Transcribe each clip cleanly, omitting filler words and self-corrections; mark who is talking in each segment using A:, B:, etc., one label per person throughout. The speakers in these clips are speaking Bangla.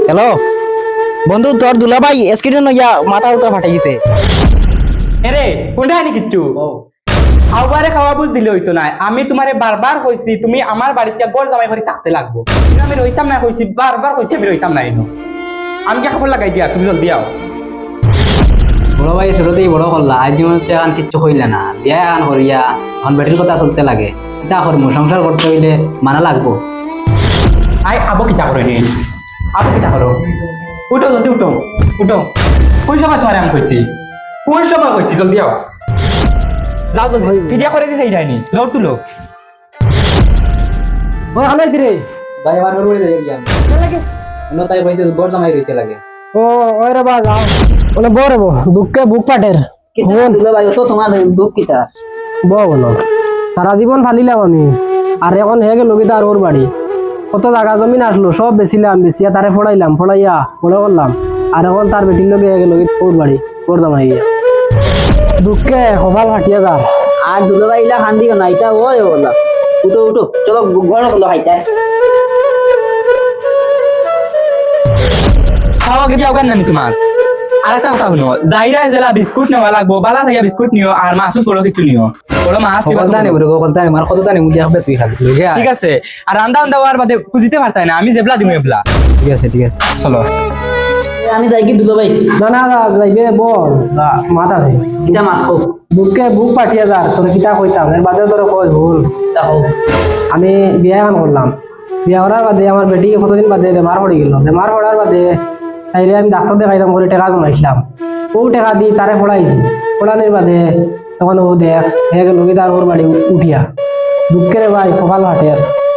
A: হ্যালো বন্ধু, তোর দুলাভাই স্ক্রিনে নইয়া মাথা উতা ফাটে গেছে।
B: এরে কোনটা আনি কিচ্ছু খাওয়ারে খাওয়া বুঝ দিলে হইতো না। আমি তোমারে বারবার কইছি তুমি আমার বাড়িতে গড় জামাই করে থাকতে লাগবো, কিন্তু আমি রইতাম না কইছি, বারবার কইছি আমি রইতাম না। এনো আমি কি কাপড় লাগাই দিয়া, তুমি জলদি আও।
C: বড় ভাই ছোটতেই বড় করলা, আজ জীবন এখন কিচ্ছু কইলে না, বিয়া এখন করিয়া এখন বেটির কথা চলতে লাগে। এটা করবো, সংসার করতে হইলে মানা লাগবো।
B: আই আবো কিতা করে নি, আবো কিতা করো, উঠো জলদি উঠো উঠো। কোন সময় তোমারে আমি কইছি, কোন সময় কইছি জলদি আও, যাও জলদি। ভিডিও করে দিছে এইটাইনি, লও তুলো।
A: ও হালাই দিরে
C: ভাই আমার ঘর বাড়ি গিয়া
A: লাগে
C: অন্য তাই কইছে বড় জামাই রইতে লাগে।
A: ও ওই রে বা যাও ওনে বরে বো দুঃখে বুক পাটের
C: ভাই তো তোমার দুঃখ কিতা
A: বলো সারা জীবন ফালিলাম আমি, আর এখন হে গেল কি তার ওর বাড়ি। কত জায়গা জমিন আসলো সব বেচিলাম, বেচিয়া তারে ফড়াইলাম, ফড়াইয়া বড় করলাম, আর এখন তার বেটির লোকে হে গেল ওর বাড়ি ওর দামাই গিয়া। দুঃখে কপাল ফাটিয়া যার।
C: আর দুলো ভাই ইলা খান দিও না, এটা ওই বললা। উঠো উঠো চলো ঘর হলো হাইটা।
B: খাওয়া গিয়ে যাও কেন তোমার। আর একটা কথা হলো, যাইরা জেলা বিস্কুট নেওয়া লাগবো, বালা থেকে বিস্কুট নিও, আর মাছ বড় কিছু নিও, বড় মাছ
C: কলতা নেব রে, কলতা নেব, আর কতটা নেব দিয়া হবে তুই খাবি।
B: ঠিক আছে। আর রান্না দেওয়ার বাদে খুঁজিতে পারতাই না, আমি জেবলা দিমু এবলা।
C: ঠিক আছে ঠিক আছে
B: চলো
C: আমি যাই কি দুলো ভাই।
A: না না যাইবে বল মাত আছে
C: কিটা মাত হোক
A: বুককে বুক পাঠিয়ে যার, তোর কিতা কইতাম এর বাদে তোর কই ভুল।
C: তা হোক।
A: আমি বিয়া এখন করলাম, বিয়া করার বাদে আমার বেটি কতদিন বাদে বেমার পড়ে গেল, বেমার পড়ার বাদে তাইলে আমি ডাক্তার দেখাইলাম করে টাকা জমাইছিলাম, ও টাকা দিয়ে তারে পড়াইছি, পড়ানোর বাদে তখন ও দেখ হয়ে গেল কি তার ওর বাড়ি উঠিয়া। দুঃখের ভাই কপাল হাটে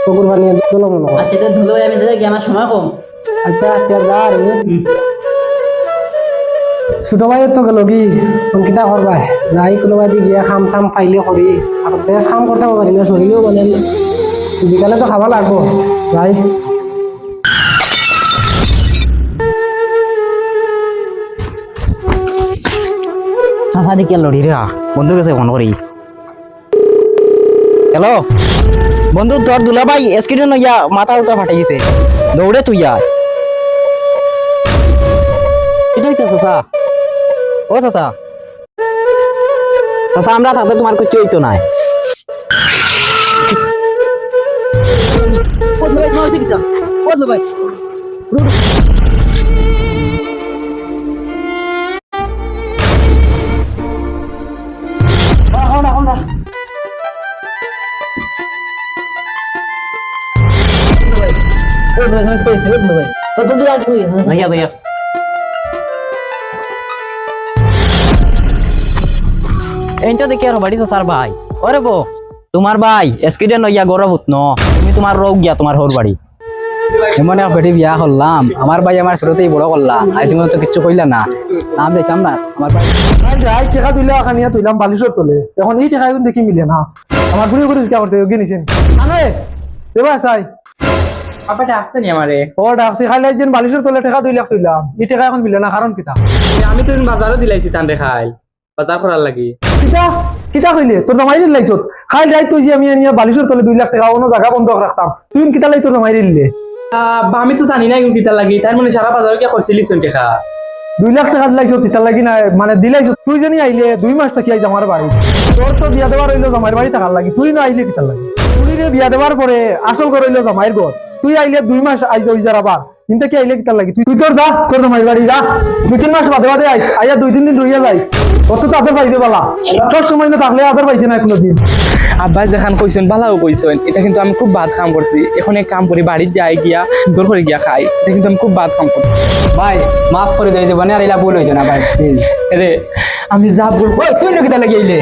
A: চকুর বানিয়ে চলো মনে হয়।
C: আচ্ছা ধুলো ভাই আমি দেখি আমার সময় কম।
A: আচ্ছা যা রে ছোট ভাইয়ের তো গেল কি কিতা করবাই, যাই কোনোবাই দি গিয়া খাম চাম পাইলে করি, আর বেশ কাম করতে পারি না, শরীরও মানে বিকালে তো খাবা লাগবো যাই। চাচা দিকে লড়ি রে বন্ধু গেছে ফোন করি। হ্যালো বন্ধু, তোর দুলাভাই স্ক্রিনে নইয়া মাথা উতা ফাটে গেছে, দৌড়ে তুই আর এটা হইছে চাচা। ও চাচা, চাচা আমরা থাকতে তোমার কিছু হইতো নাই। এইটা দেখি আর বাড়ি চাচার ভাই। ওরে বো তোমার ভাই এসকিডেন হইয়া গর্ভবত ন, তুমি তোমার রোগ গিয়া তোমার হোর বাড়ি।
C: এমন এক বেটি বিয়া করলাম, আমার ভাই আমার ছোটতেই বড় করলাম, আজ জীবন তো কিচ্ছু কইলা না, নাম দেখতাম না আমার ভাই।
A: টাকা তুইলে খানিয়া তুইলাম বালিশর তোলে, এখন এই টাকা এখন দেখি মিলে না। আমার ঘুরে ঘুরে জিজ্ঞাসা করছে ওকে নিছেন আরে দেবা চাই
B: আপাটা আসছে নি আমারে।
A: ও ডাকছি খাইলে একজন বালিশের তোলে টাকা 2 লাখ তুইলাম, এই টাকা এখন মিলে না, কারণ কিতা?
B: আমি তো বাজারও দিলাইছি তান দেখাই, বাজার করার লাগি।
A: কিতা কিতা কইলে তোর জামাই দিল লাইছত খাই যাই তুই যে আমি নিয়ে বালিশের তোলে 2 লাখ টাকা অন্য জায়গা বন্ধ রাখতাম, তুই কিতা লাই তোর জামাই দিলে?
B: আমি তো জানি না কিতা লাগি, তার মানে সারা বাজার কি করছিলিস টাকা
A: 2 লাখ টাকা দিলাইছত তিতার লাগি না, মানে দিলাইছত তুই জানি আইলে 2 মাস থাকি আইজ আমার বাড়ি, তোর তো বিয়া দেওয়ার হইলো জামাইয়ের বাড়ি থাকার লাগি, তুই না আইলে কিতার লাগি? তুই রে বিয়া দেওয়ার পরে আসল করে হইলো জামাইয়ের ঘর, তুই আইলে 2 মাস আইজ হই যার আবার কিন্তু কি আইলে কিতার লাগি? তুই তোর যা তোর জামাইয়ের বাড়ি যা, 2-3 মাস বাদে বাদে আইস, আইয়া 2-3 দিন রইয়া যাইস, অত তো আদর পাইবে বালা, সব সময় না থাকলে আদর পাইতে না কোনোদিন।
B: আব্বাই যেখান কইছেন ভালো কইছেন, এটা কিন্তু আমি খুব বাদ কাম করছি। এখন এক কাম করি, বাড়ির যাই গিয়া দূর করে গিয়া খাই, এটা কিন্তু আমি খুব বাদ কাম করছি।
C: ভাই মাফ করে দেয় জীবনে, আর এলা ভুল হইতো না ভাই।
B: রে আমি যা বলবো
C: তুই কিতা লাগি আইলে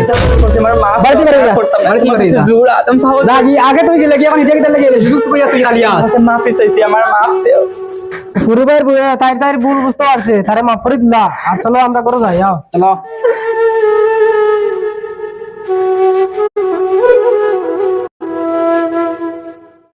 B: আমার মা
C: বাড়িতে বাড়ি যা।
B: করতাম না,
C: বাড়িতে
B: তোমার
C: বাড়ি
B: কাছে
C: যা।
B: জোড়া তুমি পাও
C: যা কি আগে তুই কি লাগি, এখন এটা কিতা লাগি আইলে শুধু তুই তুই আলিয়াস
B: মাফি চাইছি, আমার মাফ দেও।
A: পরিবার তাই তাই ভুল বুঝতে পারছে, তারে মাফ করে দিলা। আর চলো আমরা করে যাই, আও
C: চলো।